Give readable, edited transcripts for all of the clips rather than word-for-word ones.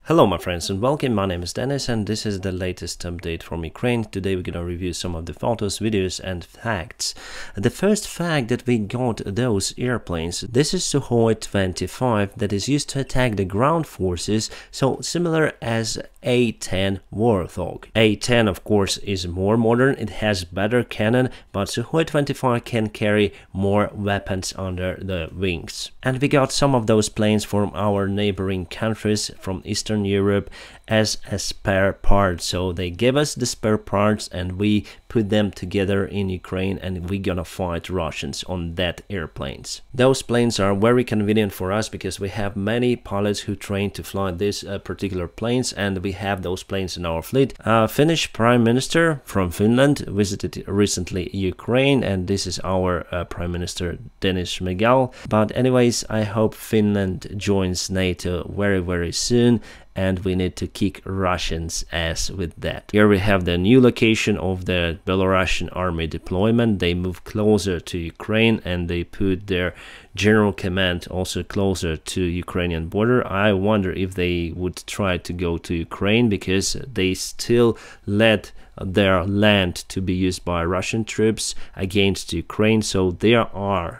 Hello my friends and welcome, my name is Dennis and this is the latest update from Ukraine. Today we're gonna review some of the photos, videos and facts. The first fact that we got those airplanes, this is Sukhoi 25 that is used to attack the ground forces, so similar as A-10 Warthog. A-10 of course is more modern, it has better cannon, but Sukhoi 25 can carry more weapons under the wings. And we got some of those planes from our neighboring countries from Eastern Europe as a spare part, so they gave us the spare parts and we put them together in Ukraine and we're gonna fight Russians on that airplanes. Those planes are very convenient for us because we have many pilots who train to fly these particular planes, and we have those planes in our fleet. Finnish Prime Minister from Finland visited recently Ukraine, and this is our Prime Minister Dennis Shmyhal. But anyways, I hope Finland joins NATO very soon, and we need to kick Russians' ass with that. Here we have the new location of the Belarusian army deployment. They move closer to Ukraine and they put their general command also closer to Ukrainian border. I wonder if they would try to go to Ukraine because they still let their land to be used by Russian troops against Ukraine, so there are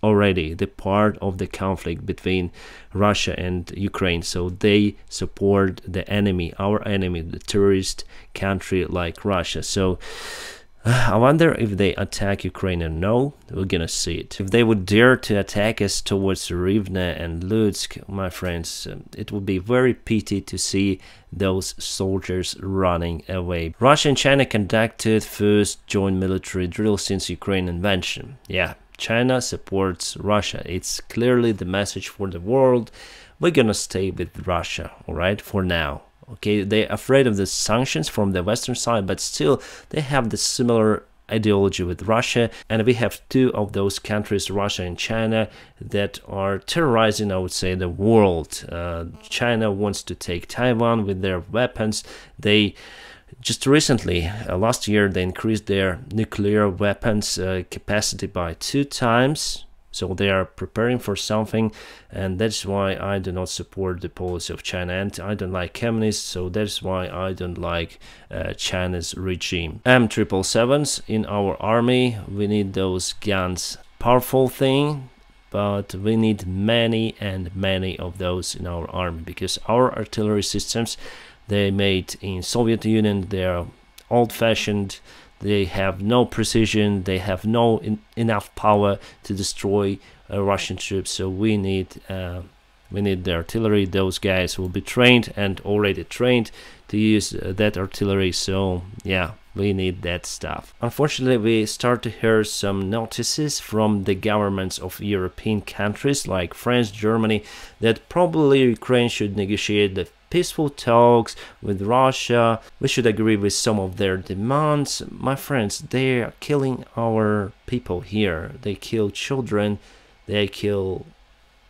already the part of the conflict between Russia and Ukraine, so they support the enemy, our enemy, the terrorist country like Russia. So I wonder if they attack Ukraine or no. We're gonna see it. If they would dare to attack us towards Rivne and Lutsk, my friends, it would be very pity to see those soldiers running away. Russia and China conducted first joint military drill since Ukraine invasion. Yeah, China supports Russia. It's clearly the message for the world. We're gonna stay with Russia, alright, for now. Okay, they're afraid of the sanctions from the Western side, but still they have the similar ideology with Russia, and we have two of those countries, Russia and China, that are terrorizing, I would say, the world. China wants to take Taiwan with their weapons. They just recently, last year, they increased their nuclear weapons capacity by 2 times. So they are preparing for something, and that's why I do not support the policy of China, and I don't like communists, so that's why I don't like China's regime. M777s in our army, we need those guns. Powerful thing, but we need many of those in our army, because our artillery systems, they made in Soviet Union, they are old-fashioned. They have no precision, they have no enough power to destroy Russian troops, so we need the artillery. Those guys will be trained and already trained to use that artillery, so yeah, we need that stuff. Unfortunately, we start to hear some notices from the governments of European countries like France, Germany, that probably Ukraine should negotiate the peaceful talks with Russia. We should agree with some of their demands. My friends, they are killing our people here. They kill children, they kill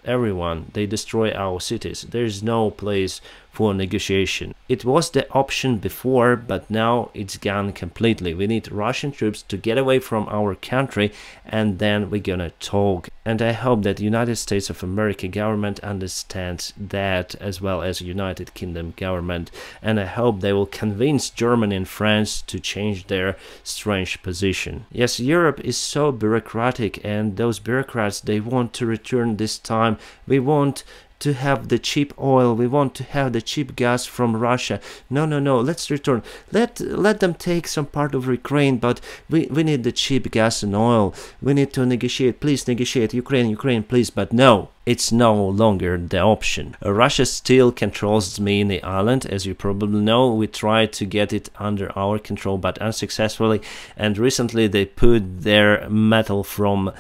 everyone, they destroy our cities. There is no place for negotiation. It was the option before, but now it's gone completely. We need Russian troops to get away from our country, and then we're gonna talk. And I hope that United States of America government understands that, as well as United Kingdom government, and I hope they will convince Germany and France to change their strange position. Yes, Europe is so bureaucratic, and those bureaucrats, they want to return this time. We want to have the cheap oil, we want to have the cheap gas from Russia. No, let's return. Let them take some part of Ukraine, but we need the cheap gas and oil. We need to negotiate. Please negotiate. Ukraine, please. But no, it's no longer the option. Russia still controls Zmyny Island, as you probably know. We tried to get it under our control, but unsuccessfully. And recently they put their metal from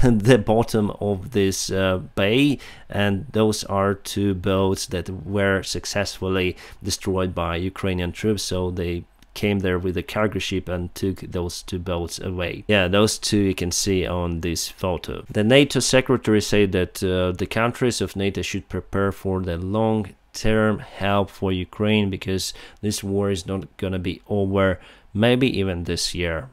the bottom of this bay, and those are 2 boats that were successfully destroyed by Ukrainian troops. So they came there with a cargo ship and took those 2 boats away. Yeah, those 2 you can see on this photo. The NATO secretary said that the countries of NATO should prepare for the long-term help for Ukraine, because this war is not gonna be over, maybe even this year.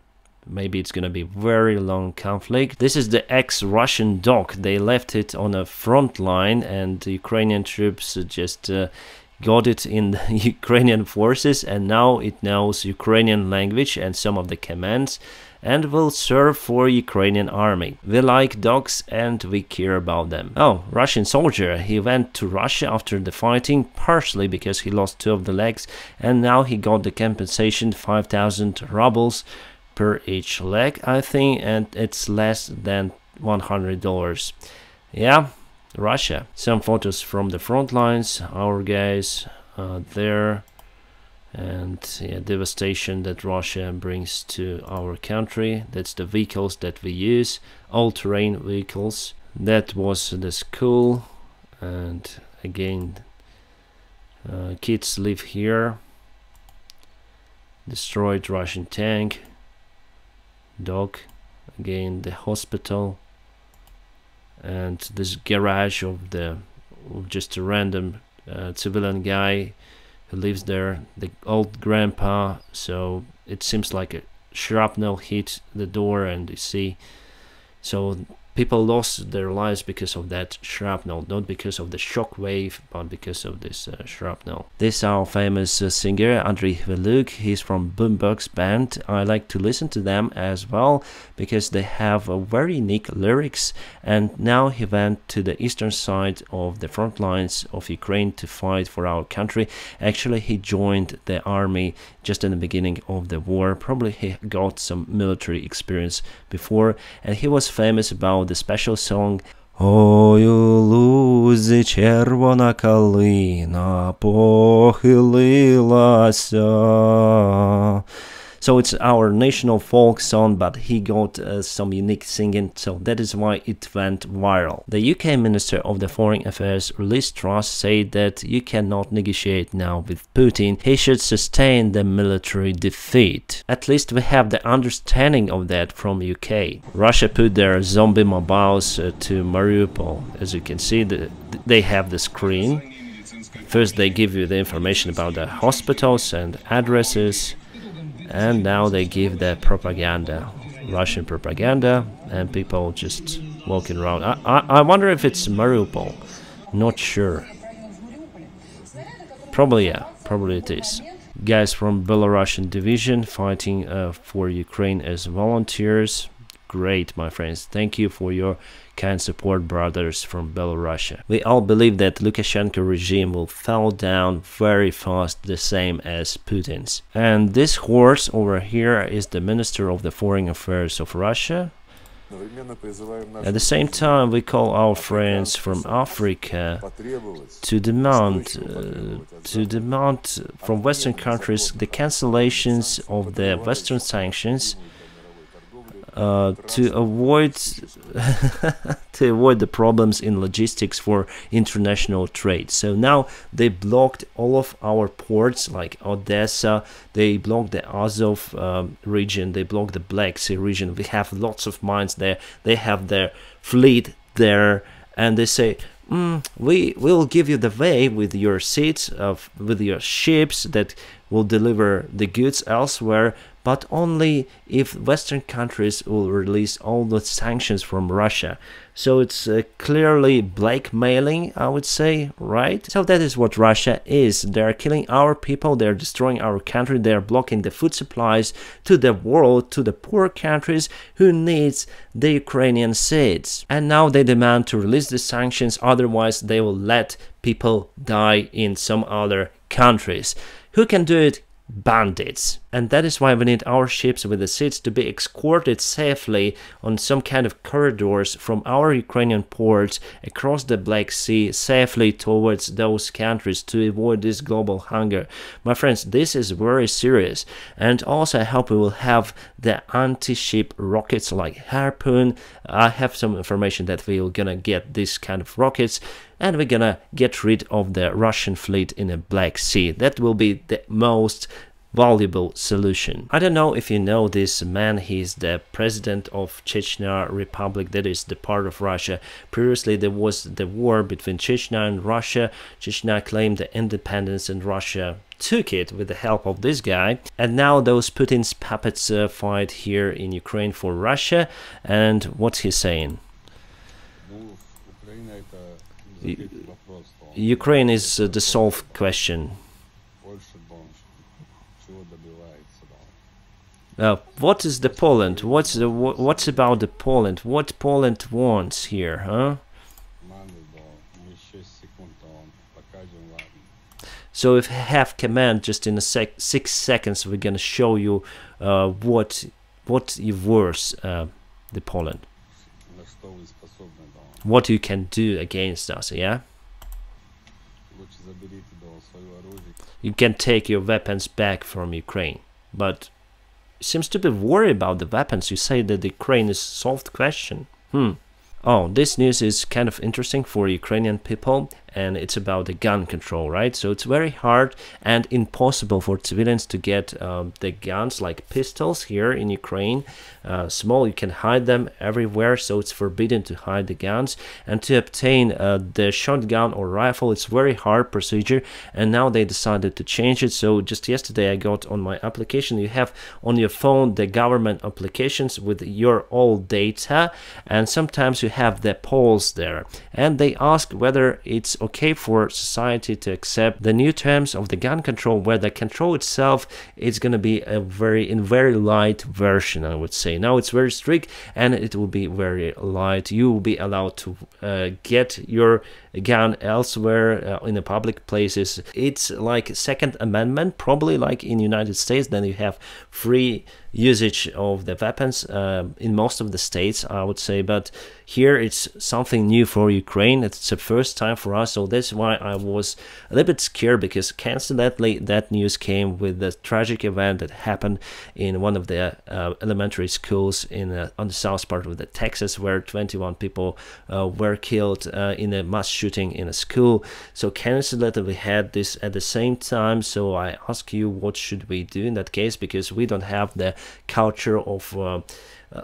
Maybe it's gonna be very long conflict. This is the ex-Russian dock. They left it on a front line, and the Ukrainian troops just got it in the Ukrainian forces, and now it knows Ukrainian language and some of the commands, and will serve for Ukrainian army. We like dogs and we care about them. Oh, Russian soldier. He went to Russia after the fighting, partially because he lost 2 of the legs, and now he got the compensation 5,000 rubles per each leg, I think, and it's less than $100. Yeah, Russia. Some photos from the front lines, our guys there. And yeah, devastation that Russia brings to our country. That's the vehicles that we use, all-terrain vehicles. That was the school, and again kids live here. Destroyed Russian tank, dog, again the hospital, and this garage of just a random civilian guy who lives there, the old grandpa. So it seems like a shrapnel hit the door, and you see, so people lost their lives because of that shrapnel, not because of the shock wave, but because of this shrapnel. This is our famous singer Andrei Luke. He's from Boombox band. I like to listen to them as well because they have a very unique lyrics. And now he went to the eastern side of the front lines of Ukraine to fight for our country. Actually, he joined the army just in the beginning of the war. Probably he got some military experience before, and he was famous about the special song "Ой, у лузі червона калина похилилася." So it's our national folk song, but he got some unique singing, so that is why it went viral. The UK Minister of the Foreign Affairs, Liz Truss, said that you cannot negotiate now with Putin. He should sustain the military defeat. At least we have the understanding of that from UK. Russia put their zombie mobiles to Mariupol. As you can see, they have the screen. First they give you the information about the hospitals and addresses, and now they give the propaganda, Russian propaganda, and people just walking around. I wonder if it's Mariupol. Not sure. Probably, yeah. Probably it is. Guys from Belarusian division fighting for Ukraine as volunteers. Great, my friends. Thank you for your kind support, brothers from Belarus. We all believe that Lukashenko regime will fall down very fast, the same as Putin's. And this horse over here is the Minister of the Foreign Affairs of Russia. At the same time, we call our friends from Africa to demand from Western countries the cancellations of the Western sanctions to avoid the problems in logistics for international trade. So now they blocked all of our ports like Odessa, they blocked the Azov region, they blocked the Black Sea region. We have lots of mines there, they have their fleet there, and they say, we will give you the way with your seats, with your ships that will deliver the goods elsewhere, but only if Western countries will release all the sanctions from Russia. So it's clearly blackmailing, I would say, right? So that is what Russia is. They're killing our people, they're destroying our country, they're blocking the food supplies to the world, to the poor countries who needs the Ukrainian seeds. And now they demand to release the sanctions, otherwise they will let people die in some other countries. Who can do it? Bandits. And that is why we need our ships with the seeds to be escorted safely on some kind of corridors from our Ukrainian ports across the Black Sea safely towards those countries to avoid this global hunger. My friends, this is very serious. And also I hope we will have the anti-ship rockets like Harpoon. I have some information that we're gonna get this kind of rockets, and we're gonna get rid of the Russian fleet in the Black Sea. That will be the most valuable solution. I don't know if you know this man. He's the president of Chechnya Republic, that is the part of Russia. Previously there was the war between Chechnya and Russia. Chechnya claimed the independence and Russia took it with the help of this guy. And now those Putin's puppets fight here in Ukraine for Russia. And what's he saying? Ukraine is the solved question. What is the Poland? What's about the Poland? What Poland wants here, huh? So if you have command, just in 6 seconds, we're gonna show you what you worse the Poland. What you can do against us, yeah? You can take your weapons back from Ukraine, but seems to be worried about the weapons. You say that the Ukraine is solved question. Oh, this news is kind of interesting for Ukrainian people, and it's about the gun control, right? So it's very hard and impossible for civilians to get the guns like pistols here in Ukraine. Small, you can hide them everywhere, so it's forbidden to hide the guns. And to obtain the shotgun or rifle, it's very hard procedure, and now they decided to change it. So just yesterday I got on my application, you have on your phone the government applications with your old data, and sometimes you have the polls there, and they ask whether it's okay for society to accept the new terms of the gun control, where the control itself is going to be a very light version, I would say. Now it's very strict, and it will be very light. You will be allowed to get your gun elsewhere in the public places. It's like Second Amendment, probably like in United States. Then you have free usage of the weapons in most of the states, I would say, but here it's something new for Ukraine. It's the first time for us, so that's why I was a little bit scared, because coincidentally that news came with the tragic event that happened in one of the elementary schools in on the south part of the Texas, where 21 people were killed in a mass shooting in a school. So coincidentally we had this at the same time, so I ask you, what should we do in that case, because we don't have the culture of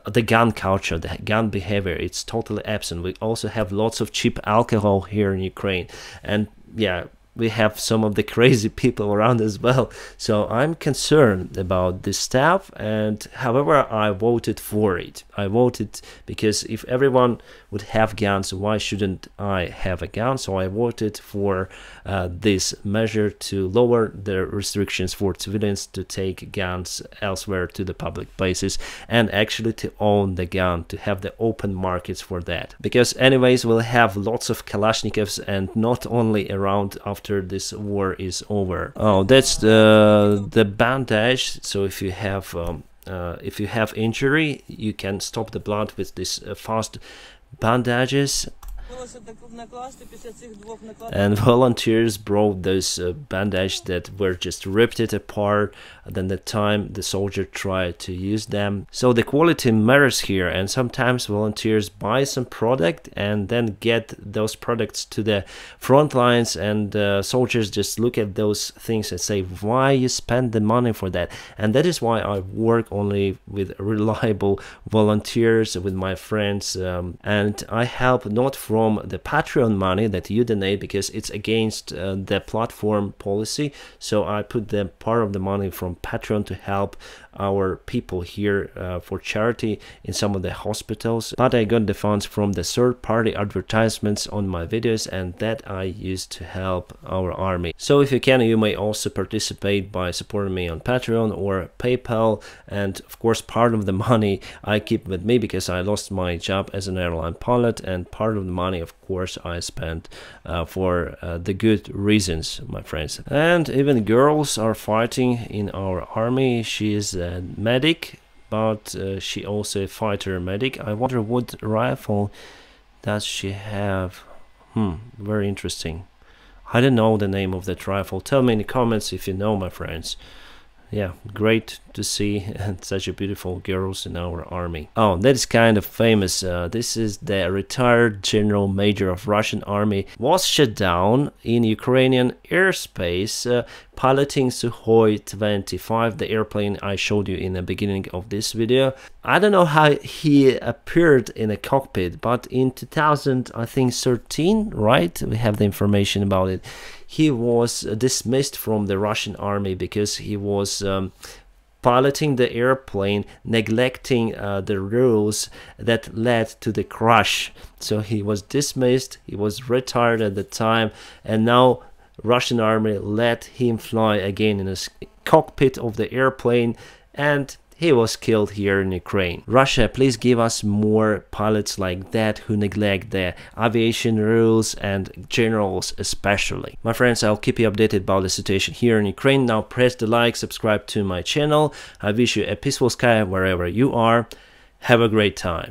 the gun culture, the gun behavior. It's totally absent. We also have lots of cheap alcohol here in Ukraine, and yeah, we have some of the crazy people around as well. So I'm concerned about this stuff, and however I voted for it. I voted because if everyone would have guns, why shouldn't I have a gun? So I voted for this measure to lower the restrictions for civilians to take guns elsewhere to the public places, and actually to own the gun, to have the open markets for that. Because anyways, we'll have lots of Kalashnikovs, and not only around after this war is over. Oh, that's the bandage. So if you have injury, you can stop the blood with this fast bandages. And volunteers brought those bandages that were just ripped it apart, then the time the soldier tried to use them. So the quality matters here, and sometimes volunteers buy some product and then get those products to the front lines, and soldiers just look at those things and say, why you spend the money for that? And that is why I work only with reliable volunteers, with my friends, and I help not from the Patreon money that you donate, because it's against the platform policy. So I put the part of the money from Patreon to help our people here for charity in some of the hospitals, but I got the funds from the third-party advertisements on my videos, and that I use to help our army. So if you can, you may also participate by supporting me on Patreon or PayPal, and of course part of the money I keep with me because I lost my job as an airline pilot, and part of the money of course I spent for the good reasons, my friends. And even girls are fighting in our army. She is a medic, but she also a fighter medic. I wonder what rifle does she have. Very interesting. I don't know the name of that rifle. Tell me in the comments if you know, my friends. Yeah, great to see such a beautiful girls in our army. Oh, that is kind of famous. This is the retired general major of Russian army, was shot down in Ukrainian airspace piloting Sukhoi 25, the airplane I showed you in the beginning of this video. I don't know how he appeared in a cockpit, but in 2013, right? We have the information about it. He was dismissed from the Russian army because he was piloting the airplane, neglecting the rules that led to the crash. So he was dismissed, he was retired at the time, and now Russian army let him fly again in a cockpit of the airplane, and he was killed here in Ukraine. Russia, please give us more pilots like that who neglect the aviation rules and generals especially. My friends, I'll keep you updated about the situation here in Ukraine. Now press the like, subscribe to my channel. I wish you a peaceful sky wherever you are. Have a great time.